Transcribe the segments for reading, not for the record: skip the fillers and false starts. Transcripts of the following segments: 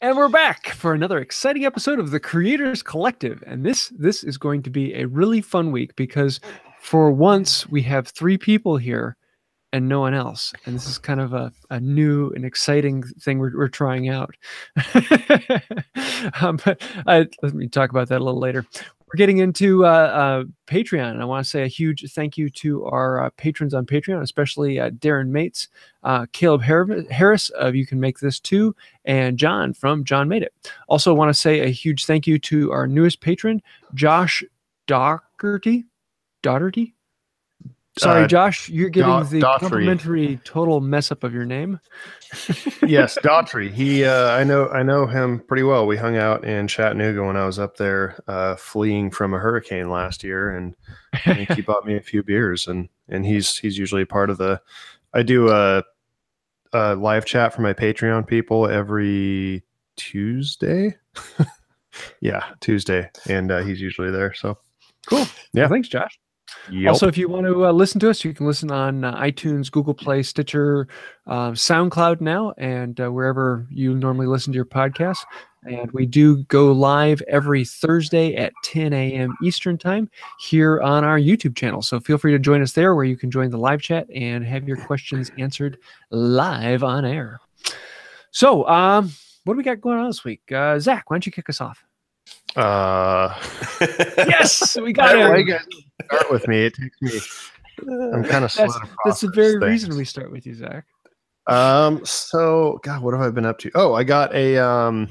And we're back for another exciting episode of the Creators Collective. And this is going to be a really fun week because for once we have 3 people here and no one else. And this is kind of a new and exciting thing we're trying out. But let me talk about that a little later. We're getting into Patreon. And I want to say a huge thank you to our patrons on Patreon, especially Darren Mates, Caleb Harris of You Can Make This Too, and John from John Made It. Also want to say a huge thank you to our newest patron, Josh Doherty. Sorry, Josh, you're getting the complimentary total mess up of your name. Yes, Daughtry. He, I know him pretty well. We hung out in Chattanooga when I was up there, fleeing from a hurricane last year, and I think he bought me a few beers. And he's usually part of the. I do a live chat for my Patreon people every Tuesday. Yeah, Tuesday, and he's usually there. So cool. Yeah, well, thanks, Josh. Yep. Also, if you want to listen to us, you can listen on iTunes, Google Play, Stitcher, SoundCloud now, and wherever you normally listen to your podcasts. And we do go live every Thursday at 10 a.m. Eastern Time here on our YouTube channel. So feel free to join us there where you can join the live chat and have your questions answered live on air. So what do we got going on this week? Zach, why don't you kick us off? Yes, we got it. You guys start with me. It takes me. I'm kind of slow. That's the very reason we start with you, Zach. So God, what have I been up to? Oh, I got a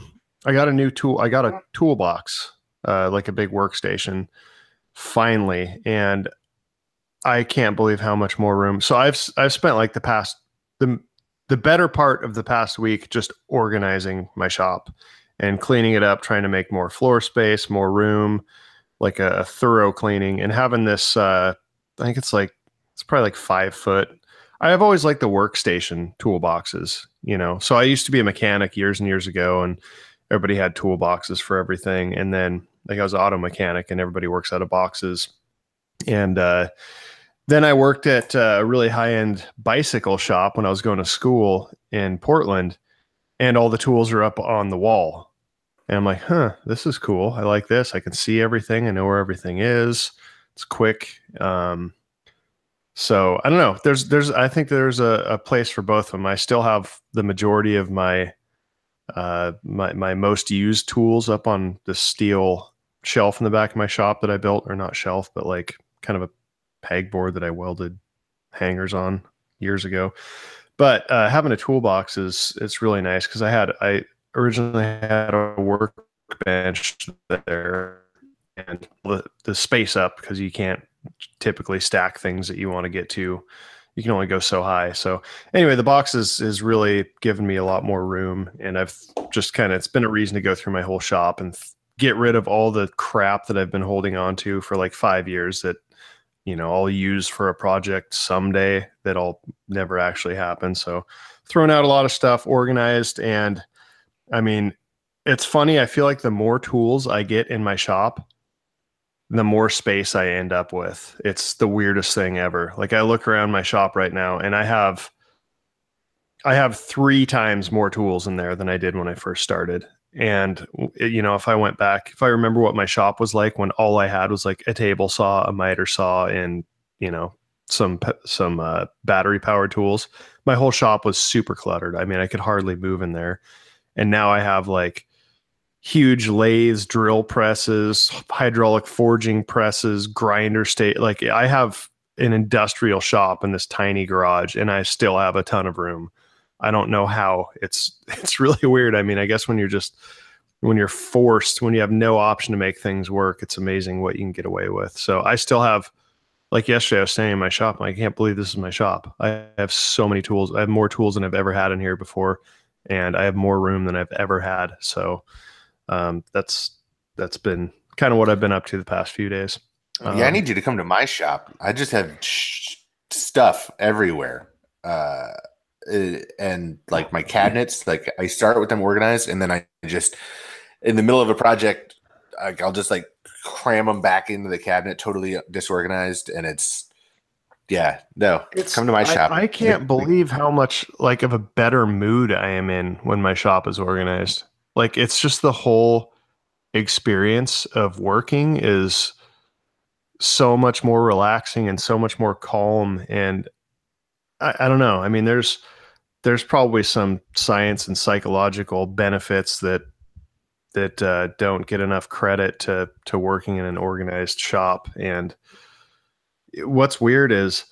new tool. I got a toolbox, like a big workstation, finally, and I can't believe how much more room. So I've spent like the better part of the past week just organizing my shop and cleaning it up, trying to make more floor space, more room, like a thorough cleaning, and having this, I think it's probably like 5 foot. I have always liked the workstation toolboxes, so I used to be a mechanic years and years ago, and everybody had toolboxes for everything. And then like I was an auto mechanic and everybody works out of boxes. And, then I worked at a really high-end bicycle shop when I was going to school in Portland, and all the tools are up on the wall. And I'm like, this is cool. I like this. I can see everything. I know where everything is. It's quick. So I don't know. I think there's a place for both of them. I still have the majority of my my most used tools up on the steel shelf in the back of my shop that I built, or not shelf, but like kind of a pegboard that I welded hangers on years ago. But having a toolbox it's really nice because I originally had a workbench there and the space up because you can't typically stack things that you want to get to. You can only go so high. So anyway, the box is really given me a lot more room, and I've just it's been a reason to go through my whole shop and get rid of all the crap that I've been holding on to for like 5 years that I'll use for a project someday that'll never actually happen. So throwing out a lot of stuff, organized. And I mean, it's funny. I feel like the more tools I get in my shop, the more space I end up with. It's the weirdest thing ever. Like I look around my shop right now and I have 3 times more tools in there than I did when I first started. And, if I went back, if I remember what my shop was like when all I had was like a table saw, a miter saw, and, some battery powered tools, my whole shop was super cluttered. I mean, I could hardly move in there. And now I have like huge lathes, drill presses, hydraulic forging presses, grinder state. Like I have an industrial shop in this tiny garage, and I still have a ton of room. I don't know how. It's really weird. I mean, I guess when you have no option to make things work, it's amazing what you can get away with. So I still have, like yesterday, I was staying in my shop. I can't believe this is my shop. I have so many tools. I have more tools than I've ever had in here before, and I have more room than I've ever had. So that's been kind of what I've been up to the past few days. I need you to come to my shop. I just have stuff everywhere. And like my cabinets, like I start with them organized, and then I just in the middle of a project, I'll just like cram them back into the cabinet, totally disorganized, and come to my shop. I can't believe how much like of a better mood I am in when my shop is organized. Like it's just the whole experience of working is so much more relaxing and so much more calm. And I don't know. I mean, there's probably some science and psychological benefits that don't get enough credit to working in an organized shop. And what's weird is,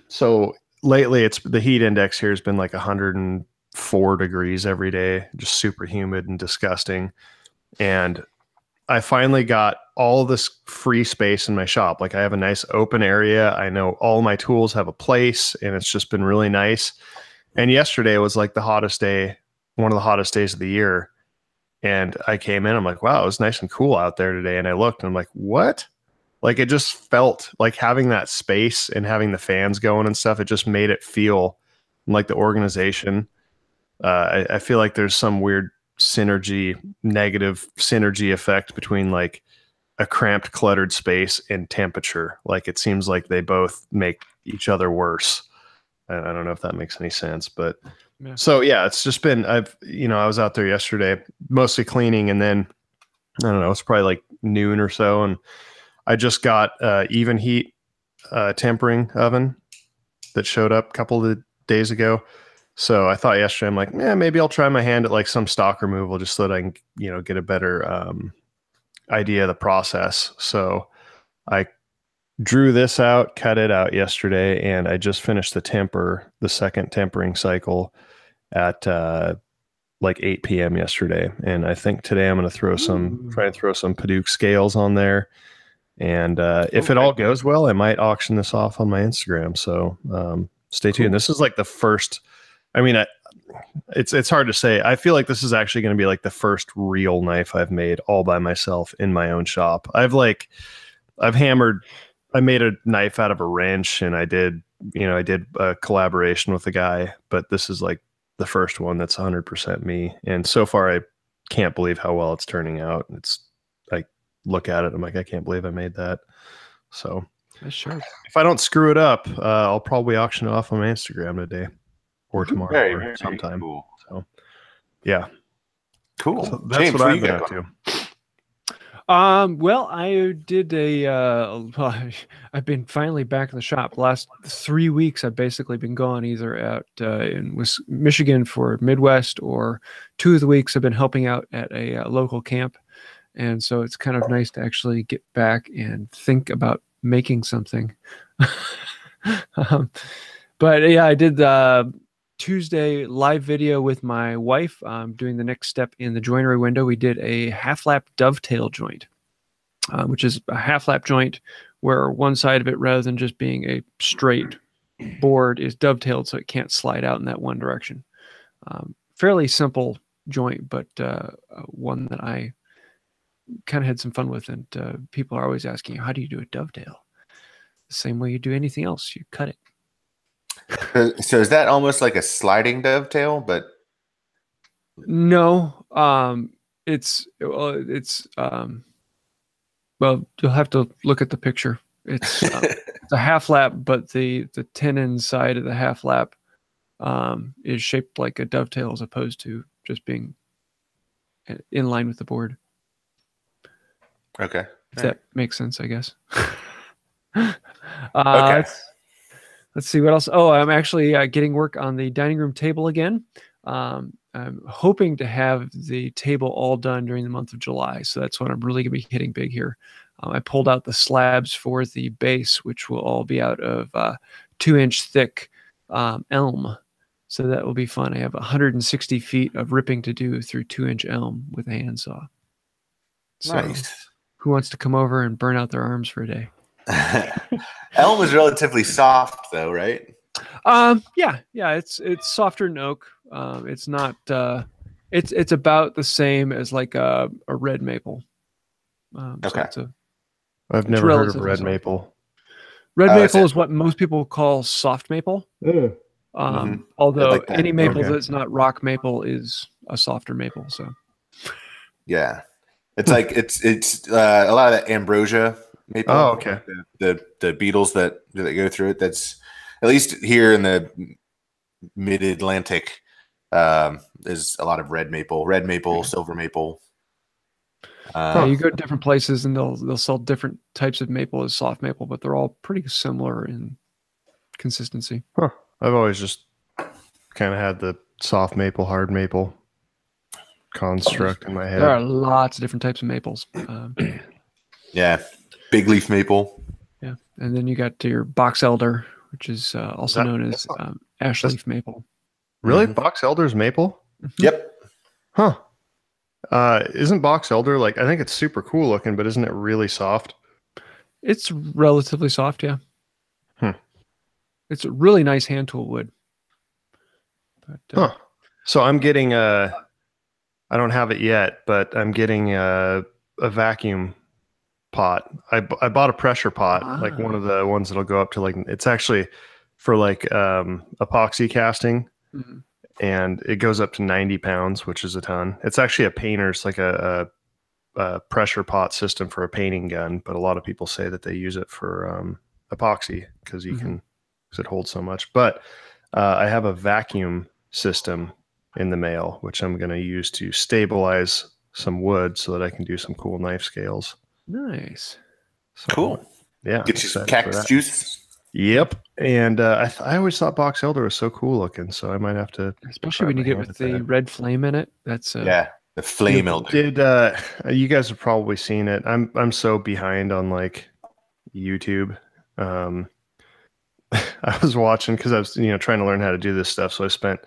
so lately it's the heat index here has been like 104 degrees every day, just super humid and disgusting. And I finally got all this free space in my shop. Like I have a nice open area. I know all my tools have a place, and it's just been really nice. And yesterday was like the hottest day, one of the hottest days of the year. And I came in, I'm like, wow, it was nice and cool out there today. And I looked and I'm like, what? Like it just felt like having that space and having the fans going and stuff. It just made it feel like the organization. I feel like there's some weird negative synergy effect between like a cramped, cluttered space and temperature. Like it seems like they both make each other worse. I don't know if that makes any sense, but Yeah. so yeah, it's just been, I was out there yesterday, mostly cleaning. And then I don't know, it's probably like noon or so. And I just got even heat tempering oven that showed up a couple of days ago. So I thought yesterday, I'm like, maybe I'll try my hand at like some stock removal just so that I can, get a better idea of the process. So I drew this out, cut it out yesterday, and I just finished the second tempering cycle at like 8 p.m. yesterday. And I think today I'm going to try and throw some Paduke scales on there. And if it all goes well, I might auction this off on my Instagram. So stay tuned. This is like the first, I mean, it's hard to say. I feel like this is actually going to be like the first real knife I've made all by myself in my own shop. I made a knife out of a wrench, and I did a collaboration with a guy, but this is like the first one that's 100% me. And so far I can't believe how well it's turning out. It's like, look at it, I'm like, I can't believe I made that. So sure. If I don't screw it up, I'll probably auction it off on my Instagram today or tomorrow or sometime. Cool. So yeah. Cool. So that's James, what I've been up to. Well, I did I've been finally back in the shop. The last 3 weeks, I've basically been gone either out in Michigan for Midwest, or 2 of the weeks I've been helping out at a local camp. And so it's kind of nice to actually get back and think about making something. But yeah, I did Tuesday live video with my wife doing the next step in the joinery window. We did a half lap dovetail joint, which is a half lap joint where one side of it, rather than just being a straight board, is dovetailed so it can't slide out in that one direction. Fairly simple joint, but one that I kind of had some fun with. And people are always asking, how do you do a dovetail? The same way you do anything else, you cut it. So is that almost like a sliding dovetail? But no, it's well, you'll have to look at the picture. It's it's a half lap, but the tenon side of the half lap is shaped like a dovetail as opposed to just being in line with the board. Okay, if that makes sense, I guess. Okay. Let's see what else. Oh, I'm actually getting work on the dining room table again. I'm hoping to have the table all done during the month of July. So that's when I'm really going to be hitting big here. I pulled out the slabs for the base, which will all be out of 2-inch thick elm. So that will be fun. I have 160 feet of ripping to do through 2-inch elm with a handsaw. So nice. Who wants to come over and burn out their arms for a day? Elm is relatively soft, though, right? Yeah. It's softer than oak. It's not. It's about the same as like a red maple. Okay. So I've never heard of red maple. Red maple is what most people call soft maple. Although like any maple that's not rock maple is a softer maple. So yeah, it's like it's a lot of that ambrosia maple. Oh, okay. The beetles that go through it. That's at least here in the mid-Atlantic. is a lot of red maple, silver maple. You go to different places and they'll sell different types of maple as soft maple, but they're all pretty similar in consistency. Huh. I've always just kind of had the soft maple, hard maple construct in my head. There are lots of different types of maples. Yeah, big leaf maple. Yeah, and then you got your box elder, which is also known as ash leaf maple. Really, box elder's maple? Yep. Huh. Isn't box elder I think it's super cool looking, but isn't it really soft? It's relatively soft, yeah. It's a really nice hand tool wood. But, So I'm getting I don't have it yet, but I'm getting a vacuum pot. I bought a pressure pot, like one of the ones that'll go up to it's actually for epoxy casting. Mm-hmm. And it goes up to 90 pounds, which is a ton. It's actually a painter's, like a pressure pot system for a painting gun, but a lot of people say that they use it for epoxy because it holds so much. But I have a vacuum system in the mail, which I'm going to use to stabilize some wood so that I can do some cool knife scales. Nice. So, cool. Yeah. Get you some cactus juice. Yep. And I always thought box elder was so cool looking, so I might have to. Especially when you get with the red flame in it. That's the flame elder. You guys have probably seen it. I'm so behind on YouTube. I was watching because I was trying to learn how to do this stuff, so I spent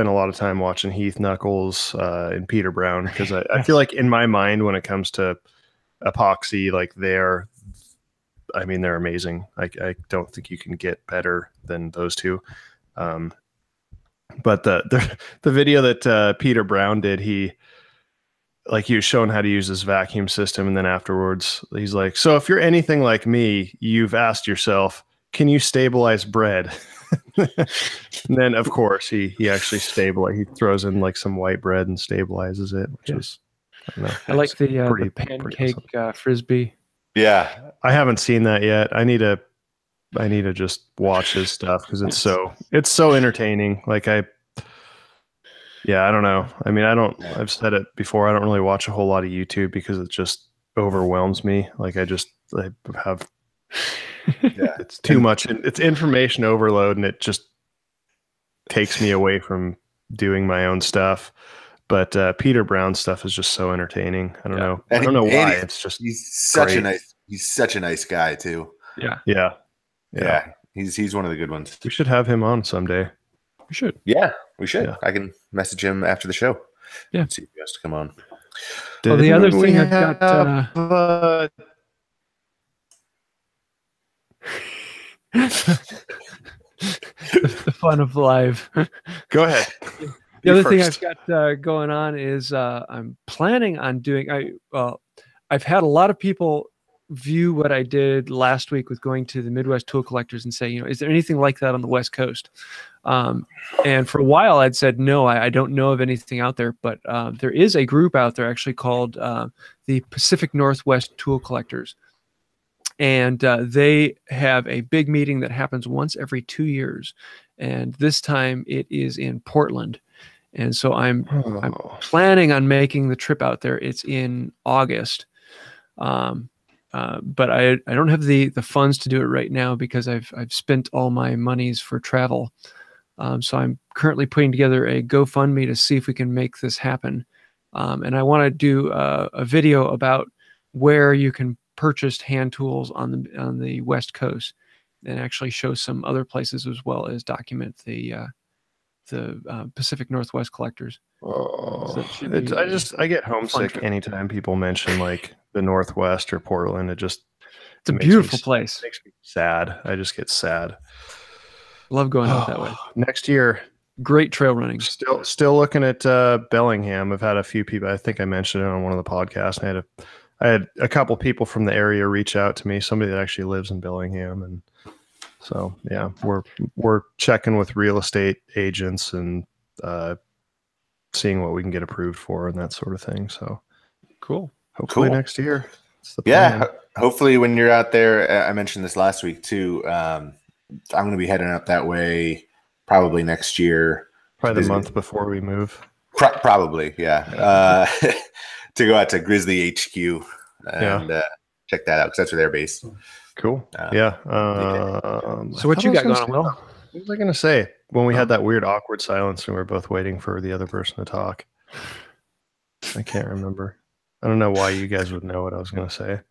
a lot of time watching Heath Knuckles and Peter Brown because I feel like in my mind when it comes to epoxy, they're amazing. I don't think you can get better than those two. But the video that Peter Brown did, he was showing how to use this vacuum system, and then afterwards he's like, so if you're anything like me, you've asked yourself, can you stabilize bread? And then of course he actually he throws in some white bread and stabilizes it, which is I don't know. I like the pancake frisbee. Yeah, I haven't seen that yet. I need to just watch his stuff because it's so entertaining. I don't know. I've said it before. I don't really watch a whole lot of YouTube because it just overwhelms me. I have it's too much. It's information overload, and it just takes me away from doing my own stuff. But Peter Brown's stuff is just so entertaining. I don't know. I don't know why. It's just he's such a nice guy too. Yeah. He's one of the good ones. We should have him on someday. We should. Yeah, we should. Yeah. I can message him after the show. Yeah. See if he has to come on. Well, the other thing I've got. The fun of live. Go ahead. The other thing I've got going on is I'm planning on doing. I've had a lot of people view what I did last week with going to the Midwest tool collectors and say, is there anything like that on the West Coast? And for a while I'd said, no, I don't know of anything out there, but there is a group out there actually called the Pacific Northwest Tool Collectors. And they have a big meeting that happens once every 2 years. And this time it is in Portland. And so I'm planning on making the trip out there. It's in August. But I don't have the funds to do it right now because I've spent all my monies for travel. So I'm currently putting together a GoFundMe to see if we can make this happen. And I want to do a video about where you can purchase hand tools on the West Coast, and actually show some other places as well as document the Pacific Northwest collectors. So I get homesick anytime people mention the Northwest or Portland. It's a beautiful place. It makes me sad. I just get sad. Love going out that way. Next year, great trail running. Still looking at Bellingham. I've had a few people. I think I mentioned it on one of the podcasts. I had a couple people from the area reach out to me. Somebody that actually lives in Bellingham, and so yeah, we're checking with real estate agents and seeing what we can get approved for and that sort of thing. So cool. Hopefully next year. Hopefully when you're out there, I mentioned this last week too. I'm going to be heading up that way probably next year. Probably the month before we move. Probably, yeah. To go out to Grizzly HQ and check that out because that's where they're based. Cool. Yeah. So what you got going on, Will? What was I going to say when we had that weird awkward silence and we were both waiting for the other person to talk? I can't remember. I don't know why you guys would know what I was going to say.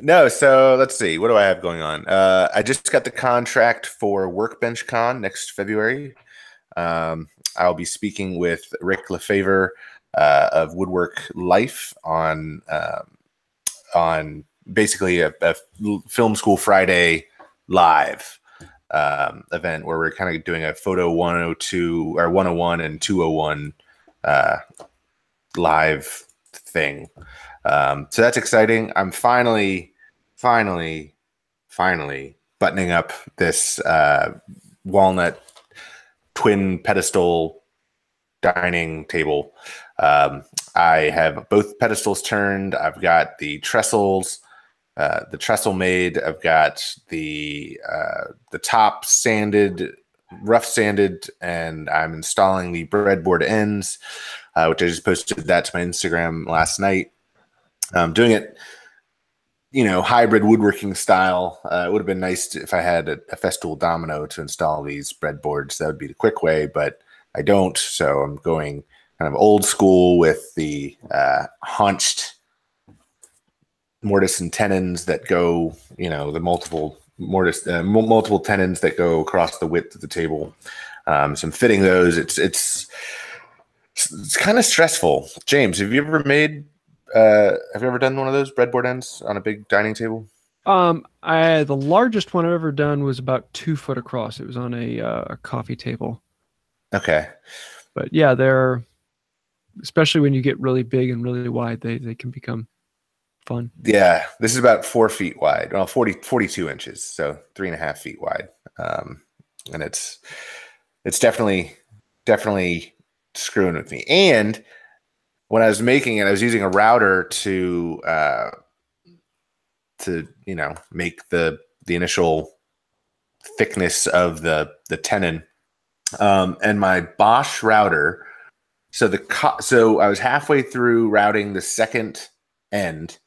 No, so let's see. What do I have going on? I just got the contract for Workbench Con next February. I'll be speaking with Rick Lefevre of Woodwork Life on basically a Film School Friday live event where we're kind of doing a photo 102 or 101 and 201 live thing. So that's exciting. I'm finally buttoning up this walnut twin pedestal dining table. I have both pedestals turned. I've got the trestles, the trestle made. I've got the top sanded, rough sanded, and I'm installing the breadboard ends, which I just posted that to my Instagram last night. I'm doing it, hybrid woodworking style. It would have been nice if I had a Festool domino to install these breadboards. That would be the quick way, but I don't. So I'm going kind of old school with the hunched mortise and tenons that go, the multiple mortise, multiple tenons that go across the width of the table. So I'm fitting those. It's kind of stressful. James, have you ever done one of those breadboard ends on a big dining table? The largest one I've ever done was about 2 foot across. It was on a coffee table. Okay. But yeah, they're, especially when you get really big and really wide, they can become fun. Yeah. This is about 4 feet wide. Well, 42 inches. So 3.5 feet wide. And it's definitely screwing with me. And when I was making it, I was using a router to make the initial thickness of the tenon, and my Bosch router. So I was halfway through routing the second end,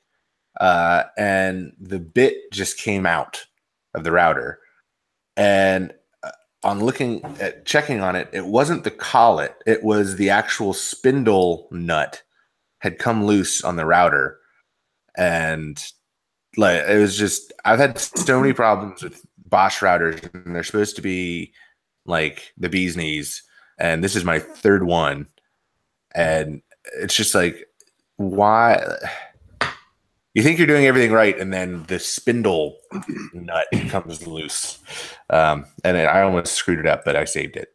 and the bit just came out of the router, and on checking on it, it wasn't the collet. It was the actual spindle nut had come loose on the router. And it was just, I've had so many problems with Bosch routers, and they're supposed to be like the bee's knees. And this is my third one. And it's just like, why? You think you're doing everything right, and then the spindle nut comes loose. And I almost screwed it up, but I saved it.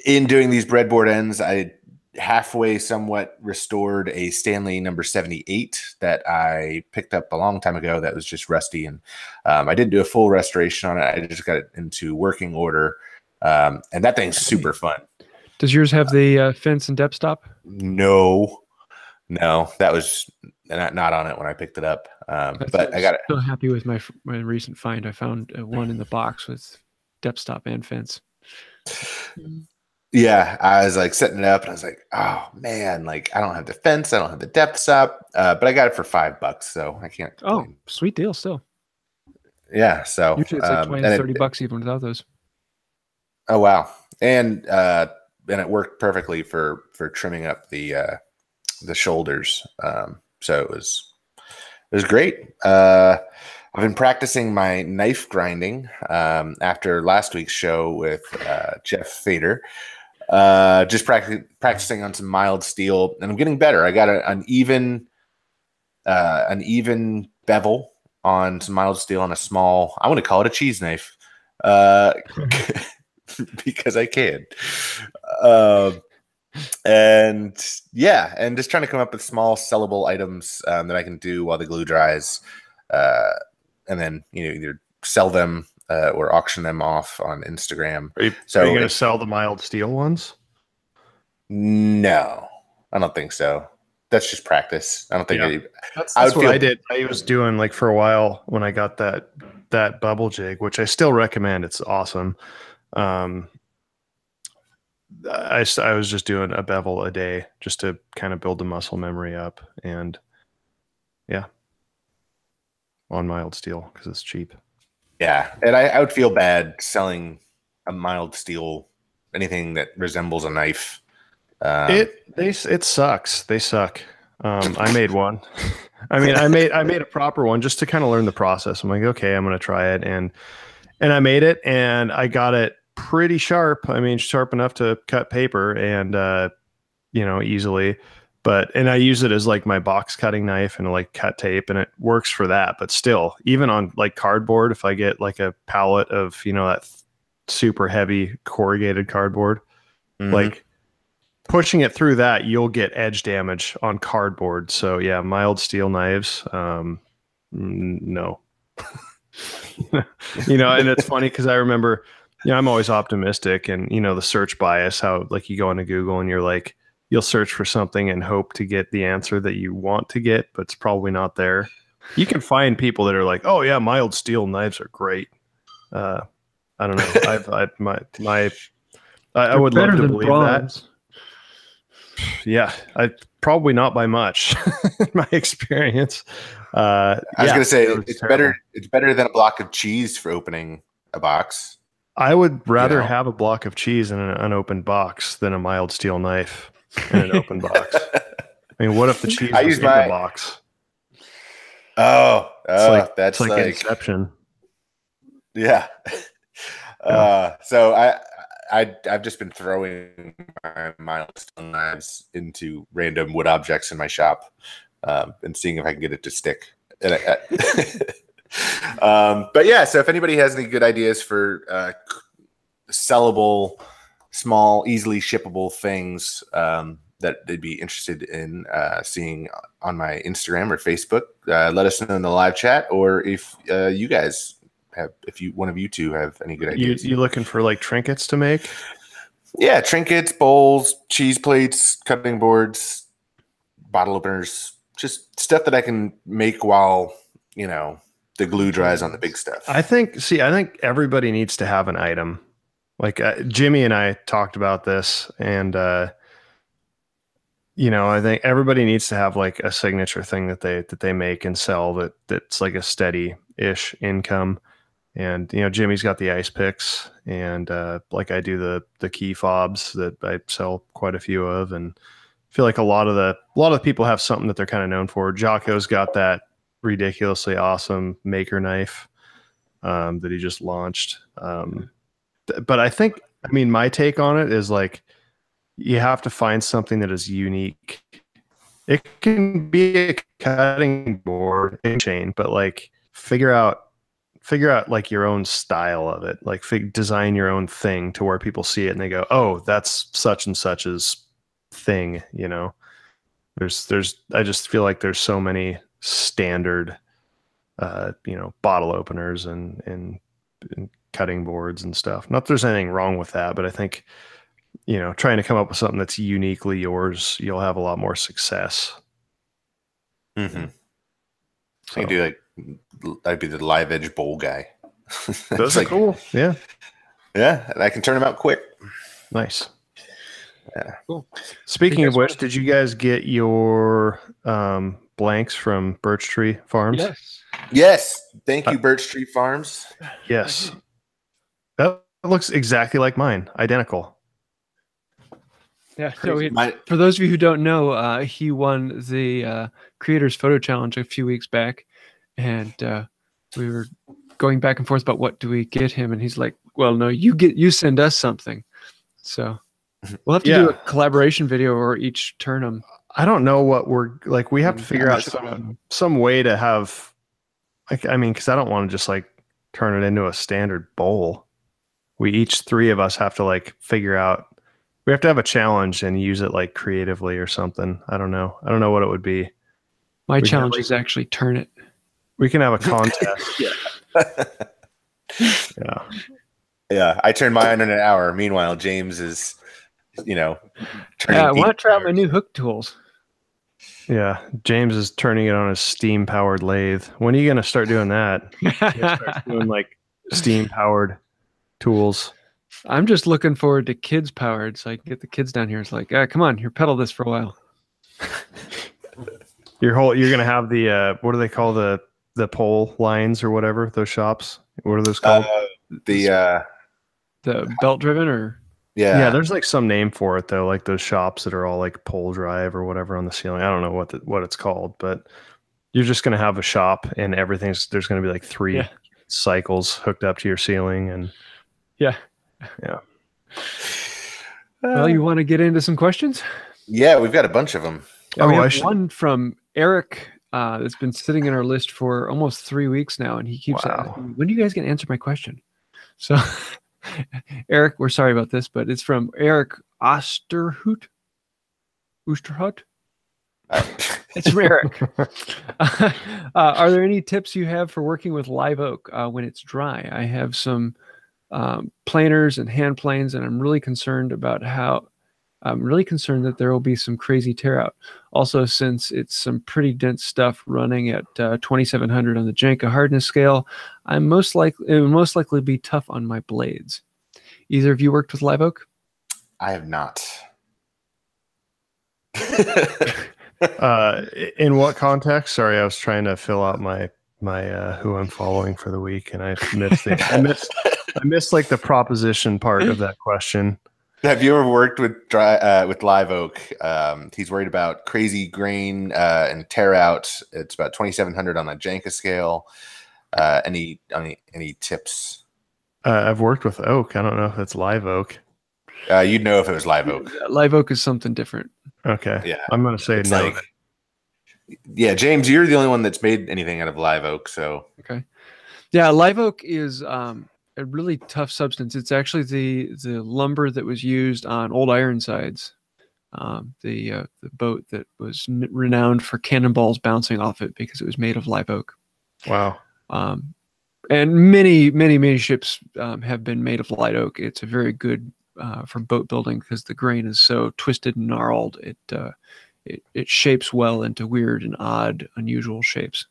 In doing these breadboard ends, I halfway somewhat restored a Stanley number 78 that I picked up a long time ago that was just rusty. And I didn't do a full restoration on it. I just got it into working order. And that thing's super fun. Does yours have the fence and depth stop? No, that was not on it when I picked it up. But I got it. So happy with my recent find. I found one in the box with depth stop and fence. Yeah, I was like setting it up, and I was like, "Oh man, like I don't have the fence, I don't have the depth stop, but I got it for $5, so I can't complain." Oh, sweet deal, still. Yeah, so usually it's like 20 to 30 bucks even without those. Oh wow, and it worked perfectly for trimming up the shoulders. So it was great. I've been practicing my knife grinding after last week's show with Jeff Fader. Just practicing on some mild steel, and I'm getting better. I got an even bevel on some mild steel on a small, I want to call it a cheese knife, because I can. And just trying to come up with small sellable items that I can do while the glue dries, and then either sell them or auction them off on Instagram. Are you going to sell the mild steel ones? No, I don't think so. that's just practice. I don't think that's I would what feel I did. I was doing like for a while when I got that bubble jig, which I still recommend. It's awesome. I was just doing a bevel a day just to kind of build the muscle memory up, and yeah, on mild steel because it's cheap. Yeah, and I would feel bad selling a mild steel, anything that resembles a knife. It sucks. They suck. I made one. I mean, I made a proper one just to kind of learn the process. I'm like, okay, I'm gonna try it, and I made it, and I got it pretty sharp. I mean, sharp enough to cut paper, and easily. And I use it as like my box cutting knife and like cut tape, and it works for that. But still, even on like cardboard, if I get like a pallet of that super heavy corrugated cardboard, like pushing it through that, you'll get edge damage on cardboard. So yeah, mild steel knives, no. And it's funny because I remember, I'm always optimistic, and the search bias, how like you go into Google and you're like, you'll search for something and hope to get the answer that you want to get, but it's probably not there. You can find people that are like, oh yeah, mild steel knives are great. I don't know. I would love to believe bronze. That. Yeah, probably not by much in my experience. I was going to say it's better. It's better than a block of cheese for opening a box. I would rather have a block of cheese in an unopened box than a mild steel knife in an open box. I mean, what if the cheese was in the box? That's like Inception. Yeah. So I've just been throwing my mild steel knives into random wood objects in my shop, and seeing if I can get it to stick. But yeah, so if anybody has any good ideas for sellable, small, easily shippable things that they'd be interested in seeing on my Instagram or Facebook, let us know in the live chat, or if you guys have, one of you two have any good ideas. You looking for like trinkets to make? Yeah, trinkets, bowls, cheese plates, cutting boards, bottle openers, just stuff that I can make while, the glue dries on the big stuff. I think everybody needs to have an item. Like Jimmy and I talked about this, and I think everybody needs to have like a signature thing that they make and sell that's like a steady-ish income. And Jimmy's got the ice picks, and like I do the key fobs that I sell quite a few of, and I feel like a lot of the people have something that they're kind of known for. Jocko's got that ridiculously awesome maker knife that he just launched. But I think, my take on it is like, you have to find something that is unique. It can be a cutting board chain, but like figure out like your own style of it. Like design your own thing to where people see it and they go, oh, that's such and such's thing. I just feel like there's so many standard, bottle openers and cutting boards and stuff. Not that there's anything wrong with that, but I think, trying to come up with something that's uniquely yours, you'll have a lot more success. Mm-hmm. So you do like, I'd be the live edge bowl guy. Those are cool. Yeah. Yeah. And I can turn them out quick. Nice. Yeah. Cool. Speaking of which, did you guys get your blanks from Birch Tree Farms? Yes. Thank you, Birch Tree Farms. Yes. That looks exactly like mine. Identical. Yeah. So for those of you who don't know, he won the Creators Photo Challenge a few weeks back, and we were going back and forth about what do we get him, and he's like, "Well, no, you send us something." So we'll have to do a collaboration video or each turn them. I don't know what we're like. We have to figure out some way to have, like, because I don't want to just like turn it into a standard bowl. Three of us have to like figure out. We have to have a challenge and use it like creatively or something. I don't know what it would be. My challenge is actually turn it. We can have a contest. Yeah. I turned mine in an hour. Meanwhile, James is, turning. I want to try out my new hook tools. Yeah, James is turning it on a steam-powered lathe. When are you gonna start doing that? Start doing like steam-powered tools. I'm just looking forward to kids powered, so I can get the kids down here. It's like, come on, here, pedal this for a while. You're gonna have the what do they call the pole lines or whatever, those shops? What are those called? The belt driven, or yeah, there's like some name for it though, like those shops that are all like pole drive or whatever on the ceiling. I don't know what it's called, but you're just gonna have a shop and there's gonna be like three cycles hooked up to your ceiling, and yeah. Well, you want to get into some questions? Yeah, we've got a bunch of them. We have one from Eric that's been sitting in our list for almost 3 weeks now, and he keeps asking, when do you guys get to answer my question? So, Eric, we're sorry about this, but it's from Eric Osterhout. It's from Eric. Are there any tips you have for working with live oak when it's dry? I have some planers and hand planes, and I'm really concerned that there will be some crazy tear out. Also, since it's some pretty dense stuff running at 2700 on the Janka hardness scale, it will most likely be tough on my blades. Either of you worked with live oak? I have not. In what context? Sorry, I was trying to fill out my who I'm following for the week, and I missed I missed like the proposition part of that question. Have you ever worked with live oak? He's worried about crazy grain and tear out. It's about 2700 on the Janka scale. Any tips? I've worked with oak. I don't know if it's live oak. You'd know if it was live oak. Live oak is something different. Okay. Yeah. I'm going to say no. Like, yeah, James, you're the only one that's made anything out of live oak. So okay. Yeah, live oak is a really tough substance. It's actually the lumber that was used on old Ironsides, the boat that was renowned for cannonballs bouncing off it because it was made of live oak. Wow. And many ships have been made of light oak. It's a very good for boat building because the grain is so twisted and gnarled. It shapes well into weird and odd, unusual shapes.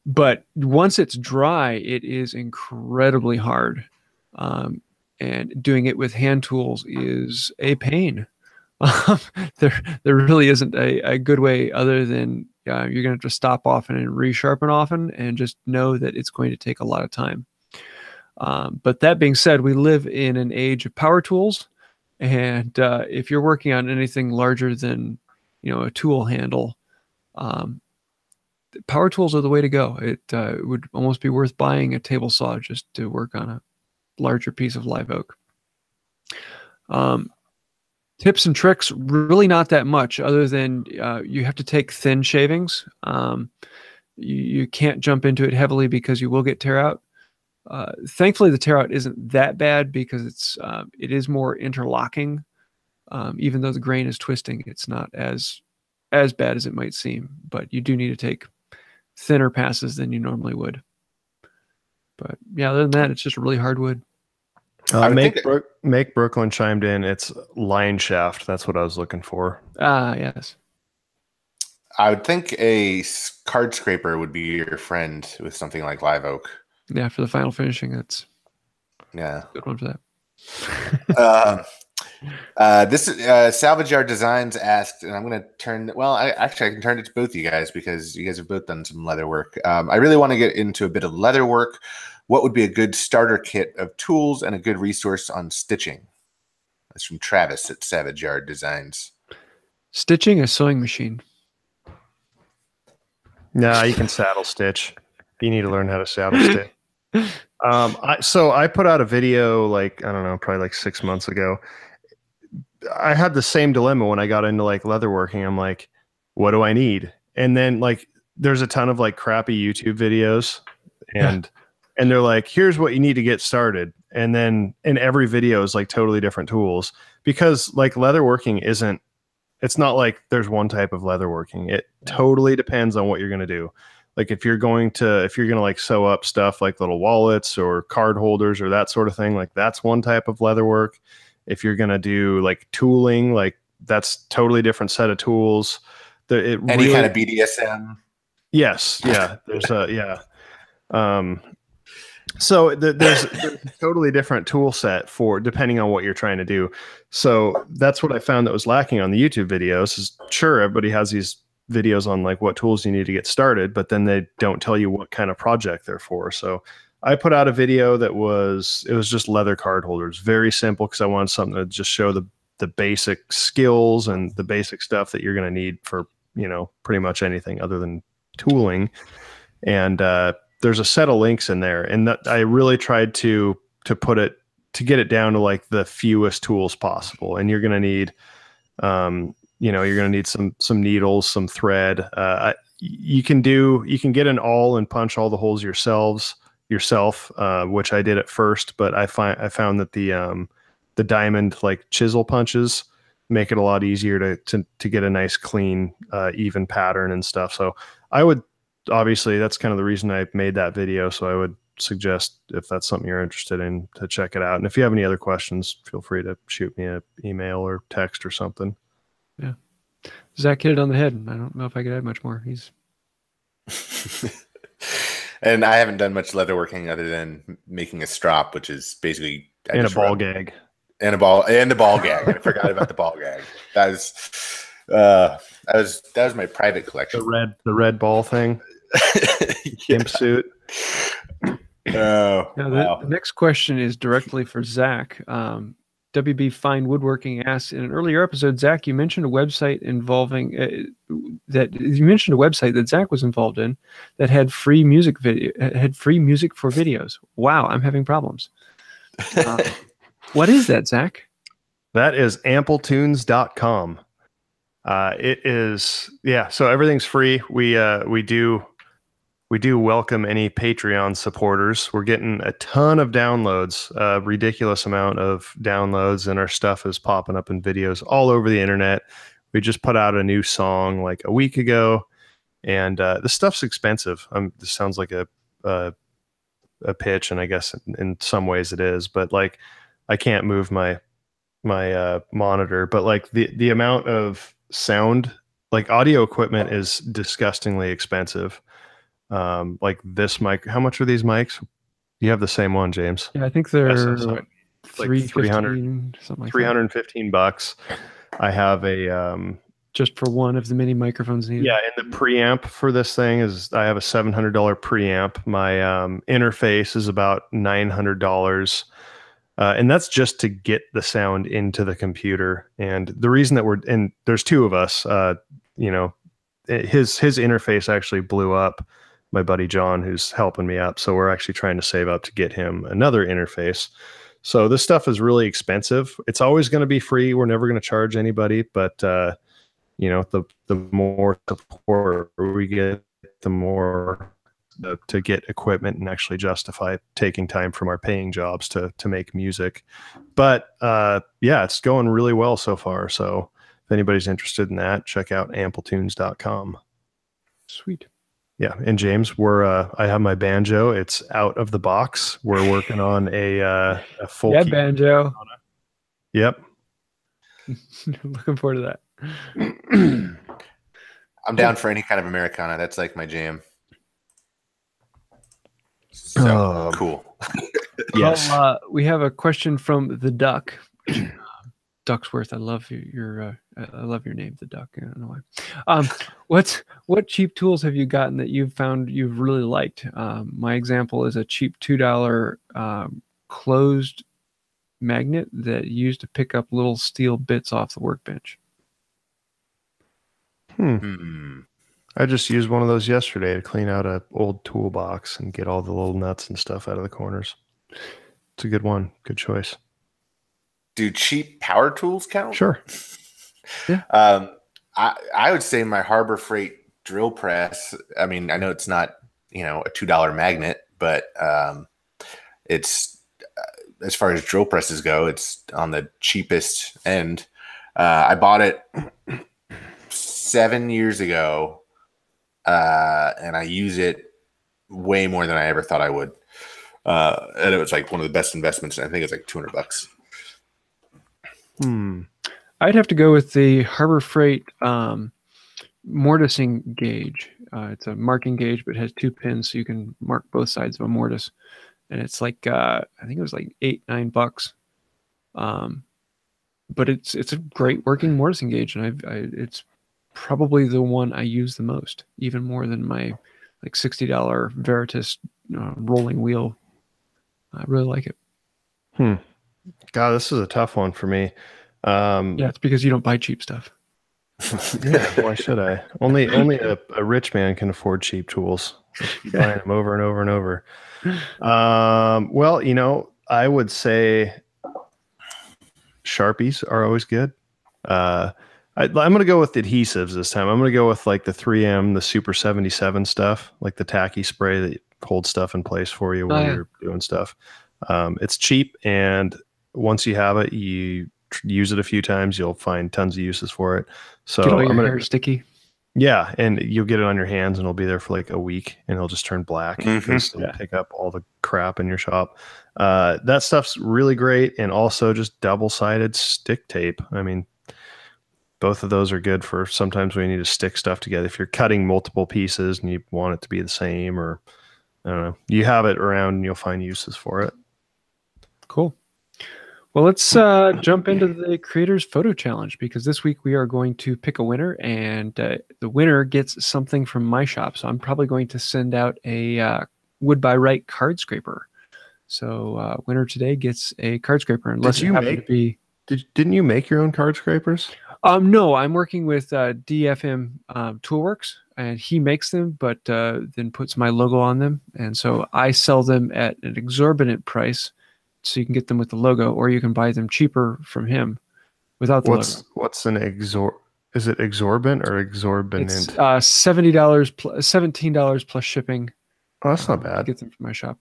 But once it's dry, it is incredibly hard. And doing it with hand tools is a pain. There really isn't a good way other than you're going to have to stop often and resharpen often and just know that it's going to take a lot of time. But that being said, we live in an age of power tools. And if you're working on anything larger than, a tool handle, power tools are the way to go. It would almost be worth buying a table saw just to work on a larger piece of live oak. Tips and tricks, really not that much other than you have to take thin shavings. You can't jump into it heavily because you will get tear out. Thankfully, the tear out isn't that bad because it is more interlocking. Even though the grain is twisting, it's not as bad as it might seem. But you do need to take thinner passes than you normally would. But yeah, other than that, it's just really hard wood. Make Brooklyn chimed in. It's line shaft. That's what I was looking for. Yes. I would think a card scraper would be your friend with something like live oak. Yeah, for the final finishing, that's a good one for that. This Salvage Yard Designs asked, and I'm going to turn. Well, I can turn it to both you guys because you guys have both done some leather work. I really want to get into a bit of leather work. What would be a good starter kit of tools and a good resource on stitching? That's from Travis at Salvage Yard Designs. Stitching a sewing machine. Nah, you can saddle stitch. You need to learn how to saddle stitch. So I put out a video probably 6 months ago. I had the same dilemma when I got into leatherworking. I'm like, what do I need? And then there's a ton of crappy YouTube videos and they're like, here's what you need to get started. And then in every video is totally different tools because leatherworking it's not like there's one type of leatherworking. It totally depends on what you're going to do. If you're going to sew up stuff like little wallets or card holders or that sort of thing, that's one type of leather work. If you're going to do tooling, that's totally different set of tools. Any kind of BDSM. Yes. Yeah. There's a, yeah. So there's a totally different tool set for depending on what you're trying to do. So that's what I found that was lacking on the YouTube videos is sure, everybody has these videos on like what tools you need to get started, but then they don't tell you what kind of project they're for. So I put out a video it was just leather card holders, very simple because I wanted something to just show the basic skills and the basic stuff that you're going to need for, pretty much anything other than tooling. And, there's a set of links in there, and that I really tried to get it down to like the fewest tools possible. And you're going to need, you're going to need some needles, some thread. You can get an awl and punch all the holes yourself, which I did at first, but I found that the diamond like chisel punches make it a lot easier to get a nice clean, even pattern and stuff. So I would, obviously that's kind of the reason I made that video. So I would suggest if that's something you're interested in to check it out. And if you have any other questions, feel free to shoot me an email or text or something. Yeah. Zack hit it on the head. I don't know if I could add much more. And I haven't done much leatherworking other than making a strop, which is basically and a ball gag. And the ball gag. I forgot about the ball gag. That was my private collection. The red ball thing. Gimp suit. Oh, wow. The next question is directly for Zack. WB Fine Woodworking asks, in an earlier episode, Zack, you mentioned a website involving that Zack was involved in that had free music for videos. Wow, I'm having problems. What is that, Zack? That is ampletunes.com. It is, so everything's free. We do welcome any Patreon supporters. We're getting a ton of downloads, a ridiculous amount of downloads, and our stuff is popping up in videos all over the internet. We just put out a new song like a week ago, and the stuff's expensive. This sounds like a pitch, and I guess in some ways it is, but like I can't move my monitor, but like the amount of sound, like audio equipment is disgustingly expensive. Like this mic, how much are these mics? You have the same one, James. Yeah, I think they're like 300, something like $315. I have a just for one of the mini microphones needed. Yeah, and the preamp for this thing is I have a $700 preamp. My interface is about $900. And that's just to get the sound into the computer. And the reason that there's two of us, his interface actually blew up, my buddy John, who's helping me up. So we're actually trying to save up to get him another interface. So this stuff is really expensive. It's always going to be free. We're never going to charge anybody, but the more support we get, the more to get equipment and actually justify taking time from our paying jobs to make music. But it's going really well so far. So if anybody's interested in that, check out ampletunes.com. Sweet. Yeah. And James, I have my banjo. It's out of the box. We're working on a full banjo. Yep. Looking forward to that. I'm down for any kind of Americana. That's like my jam. So cool. Yes. Well, we have a question from the Duck. Ducksworth, I love I love your name, the Duck. I don't know why. What cheap tools have you gotten that you've found you've really liked? My example is a cheap $2 closed magnet that you used to pick up little steel bits off the workbench. I just used one of those yesterday to clean out an old toolbox and get all the little nuts and stuff out of the corners. It's a good one. Good choice. Do cheap power tools count? Sure. Yeah. I would say my Harbor Freight drill press. I mean, I know it's not, a $2 magnet, but it's as far as drill presses go, it's on the cheapest end. I bought it 7 years ago, and I use it way more than I ever thought I would. And it was like one of the best investments. And I think it's like $200. I'd have to go with the Harbor Freight mortising gauge. It's a marking gauge, but it has 2 pins, so you can mark both sides of a mortise. And it's like I think it was like $8-9. But it's a great working mortising gauge, and it's probably the one I use the most, even more than my like $60 Veritas rolling wheel. I really like it. God, this is a tough one for me. Yeah, it's because you don't buy cheap stuff. Yeah, why should I? Only a rich man can afford cheap tools. Buying them over and over and over. Well, I would say Sharpies are always good. I'm going to go with adhesives this time. I'm going to go with like the 3M, the Super 77 stuff, like the tacky spray that holds stuff in place for you while you're doing stuff. It's cheap, and once you have it, you use it a few times, you'll find tons of uses for it. So get all your hair sticky. Yeah, and you'll get it on your hands, and it'll be there for like a week, and it'll just turn black because it'll pick up all the crap in your shop. That stuff's really great, and also just double-sided stick tape. I mean, both of those are good for sometimes when you need to stick stuff together. If you're cutting multiple pieces and you want it to be the same, or I don't know, you have it around and you'll find uses for it. Cool. Well, let's jump into the Creators Photo Challenge, because this week we are going to pick a winner, and the winner gets something from my shop. So I'm probably going to send out a Wood by Wright card scraper. So winner today gets a card scraper. Unless you happen to be... Didn't you make your own card scrapers? No, I'm working with DFM Toolworks, and he makes them, but then puts my logo on them. And so I sell them at an exorbitant price, so you can get them with the logo, or you can buy them cheaper from him without the logo. What's an is it exorbitant or exorbitant? It's $70 $17 plus shipping. Oh, that's not bad. Get them from my shop.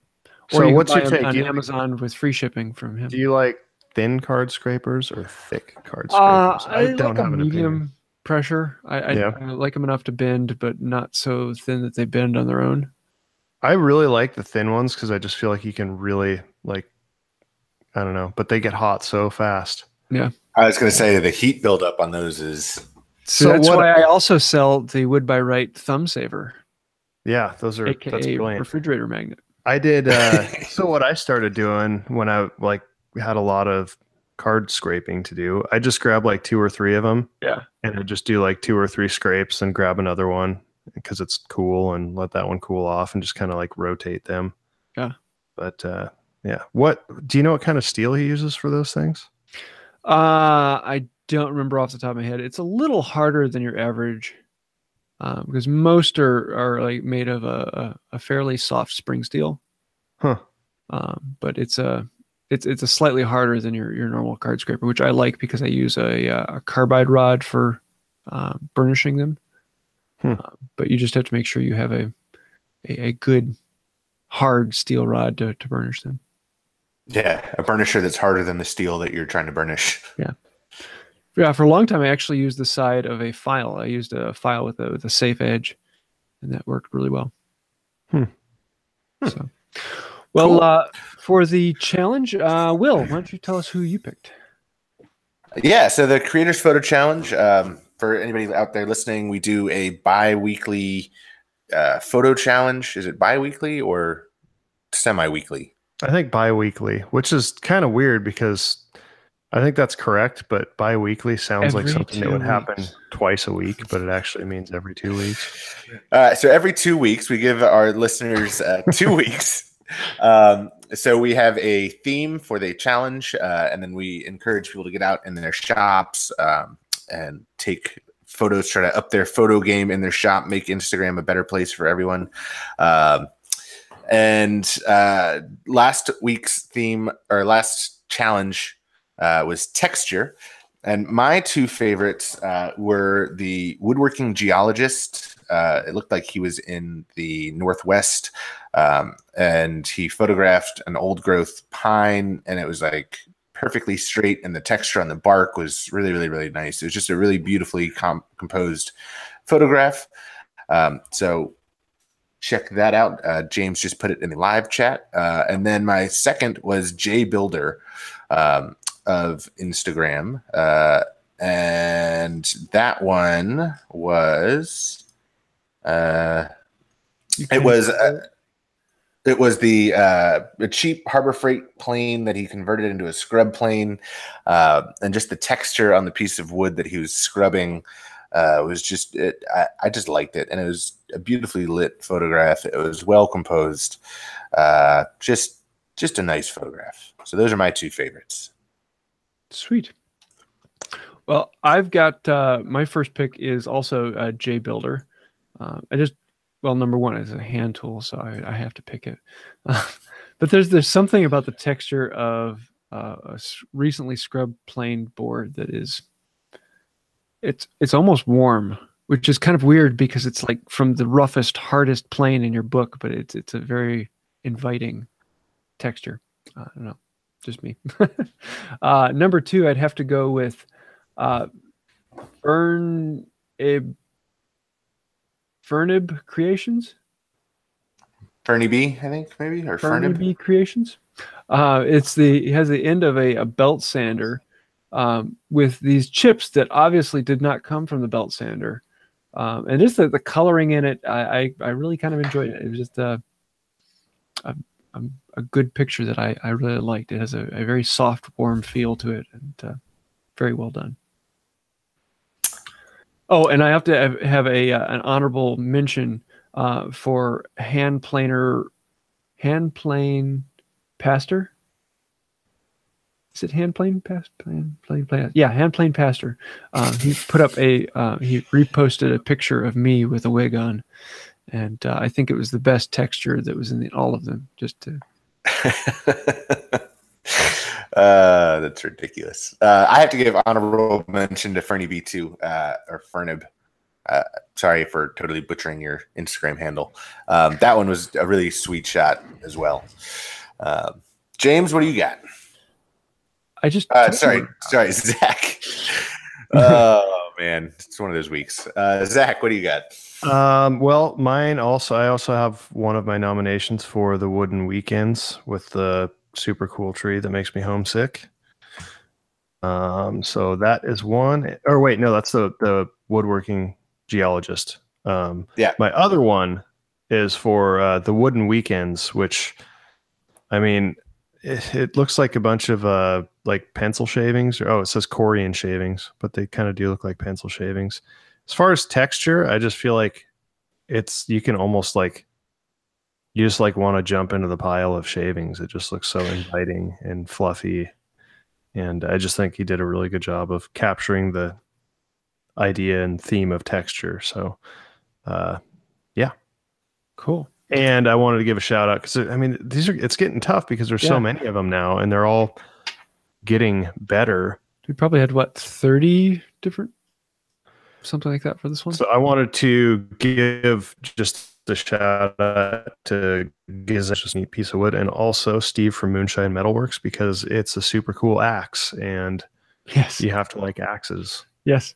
So or what's your take take? On Amazon with free shipping from him. Do you like thin card scrapers or thick card scrapers? I don't have a medium pressure. I like them enough to bend, but not so thin that they bend on their own. I really like the thin ones because I just feel like you can really I don't know, but they get hot so fast. Yeah. I was going to say the heat buildup on those is... So that's why I also sell the Wood by Wright thumb saver. Yeah, that's brilliant. Refrigerator magnet. I did. So what I started doing when I had a lot of card scraping to do, I just grab like 2 or 3 of them. Yeah. And I just do like 2 or 3 scrapes and grab another one because it's cool, and let that one cool off and just kind of like rotate them. Yeah. But yeah. What do you know what kind of steel he uses for those things? I don't remember off the top of my head. It's a little harder than your average, because most are like made of a fairly soft spring steel. Huh. But it's a slightly harder than your normal card scraper, which I like because I use a carbide rod for burnishing them. But you just have to make sure you have a good hard steel rod to burnish them. Yeah, a burnisher that's harder than the steel that you're trying to burnish. Yeah, for a long time I actually used the side of a file. I used a file with a safe edge, and that worked really well. So, well, cool. For the challenge, Will, why don't you tell us who you picked? Yeah, so the Creators Photo Challenge, for anybody out there listening, we do a bi-weekly photo challenge. Is it bi-weekly or semi-weekly? I think bi-weekly, which is kind of weird because I think that's correct, but bi-weekly sounds like something that would happen twice a week, but it actually means every 2 weeks. So every 2 weeks, we give our listeners 2 weeks. So we have a theme for the challenge, and then we encourage people to get out in their shops and take photos, try to up their photo game in their shop, make Instagram a better place for everyone. And last week's theme, or last challenge, was texture. And my 2 favorites were the woodworking geologist. It looked like he was in the Northwest, and he photographed an old growth pine, and it was like perfectly straight, and the texture on the bark was really, really, really nice. It was just a really beautifully composed photograph. So check that out. James just put it in the live chat. And then my second was Jay Builder of Instagram. and that one was it was the cheap Harbor Freight plane that he converted into a scrub plane, and just the texture on the piece of wood that he was scrubbing was just I just liked it, and it was a beautifully lit photograph. It was well composed, just a nice photograph. So those are my two favorites. Sweet. Well, I've got my first pick is also J Builder. Number one is a hand tool, so I have to pick it. But there's something about the texture of a recently scrubbed plane board that is it's almost warm, which is kind of weird because it's like from the roughest, hardest plane in your book, but it's a very inviting texture. I don't know, just me. Number two, I'd have to go with Fernib Creations. Fernie B, I think, maybe, or Fernie B Creations. It has the end of a belt sander with these chips that obviously did not come from the belt sander, and just the coloring in it, I really kind of enjoyed it. It was just a good picture that I really liked. It has a very soft, warm feel to it, and very well done. Oh, and I have to have an honorable mention for hand plane pastor. Is it hand plane plane? Yeah, hand plane pastor. He put up he reposted a picture of me with a wig on, and I think it was the best texture that was in all of them. Just to. That's ridiculous. I have to give honorable mention to Fernie B too, or Fernib. Sorry for totally butchering your Instagram handle. That one was a really sweet shot as well. James, what do you got? Sorry, Zach. Oh man, it's one of those weeks. Zach, what do you got? Well, mine also. I also have one of my nominations for the Wooden Weekends with the super cool tree that makes me homesick. So that is one. Or wait, no, that's the woodworking geologist. Yeah. My other one is for the Wooden Weekends, which, I mean, it looks like a bunch of like pencil shavings. It says Corian shavings, but they kind of do look like pencil shavings. As far as texture, I just feel like you can almost like, you just like want to jump into the pile of shavings. It just looks so inviting and fluffy. And I just think he did a really good job of capturing the idea and theme of texture. So, yeah. Cool. And I wanted to give a shout out because I mean, it's getting tough because there's so many of them now and they're all getting better. We probably had 30 different, something like that for this one. So I wanted to give just a shout out to Giz, just a neat piece of wood, and also Steve from Moonshine Metalworks because it's a super cool axe, and yes, you have to like axes. Yes,